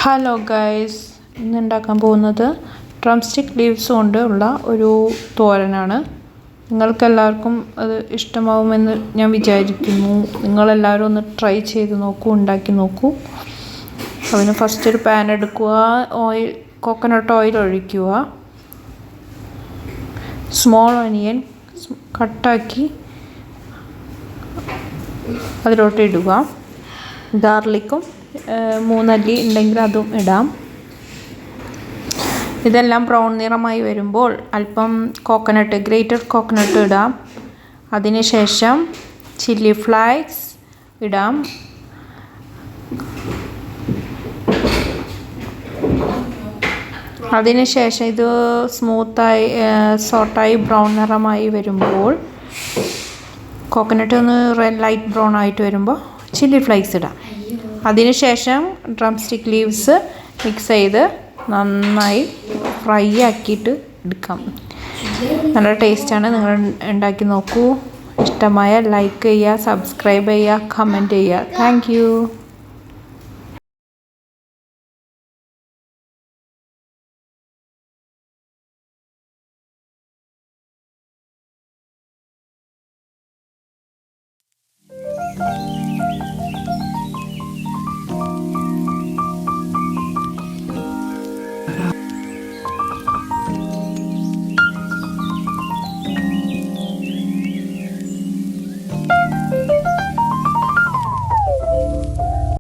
Hello guys, ഇന്ന് ഉണ്ടാക്കാൻ പോകുന്നത് ഡ്രം സ്റ്റിക്ക് ലീവ്സ് കൊണ്ട് ഉള്ള ഒരു തോരനാണ്. നിങ്ങൾക്കെല്ലാവർക്കും അത് ഇഷ്ടമാവുമെന്ന് ഞാൻ വിചാരിക്കുന്നു. നിങ്ങളെല്ലാവരും ഒന്ന് ട്രൈ ചെയ്ത് നോക്കൂ, ഉണ്ടാക്കി നോക്കൂ. അതിന് ഫസ്റ്റ് ഒരു പാൻ എടുക്കുക, കോക്കനട്ട് ഓയിൽ ഒഴിക്കുക, സ്മോൾ ഒനിയൻ കട്ടാക്കി അതിലോട്ട് ഇടുക, ഗാർലിക്കും 3 അല്ലി ഉണ്ടെങ്കിൽ അതും ഇടാം. ഇതെല്ലാം ബ്രൗൺ നിറമായി വരുമ്പോൾ അല്പം ഗ്രേറ്റഡ് കോക്കനട്ട് ഇടാം. അതിനുശേഷം ചില്ലി ഫ്ലേക്സ് ഇടാം. അതിനുശേഷം ഇത് സ്മൂത്തായി സോട്ടായി ബ്രൗൺ നിറമായി വരുമ്പോൾ കോക്കനട്ട് ഒന്ന് ലൈറ്റ് ബ്രൗൺ ആയിട്ട് വരുമ്പോൾ ചില്ലി ഫ്ലേക്സ് ഇടാം. അതിനുശേഷം ഡ്രം സ്റ്റിക്ക് ലീവ്സ് മിക്സ് ചെയ്ത് നന്നായി ഫ്രൈ ആക്കിയിട്ട് എടുക്കാം. നല്ല ടേസ്റ്റാണ്. നിങ്ങൾ ഉണ്ടാക്കി നോക്കൂ. ഇഷ്ടമായ ലൈക്ക് ചെയ്യുക, സബ്സ്ക്രൈബ് ചെയ്യുക, കമൻറ്റ് ചെയ്യുക. Thank you.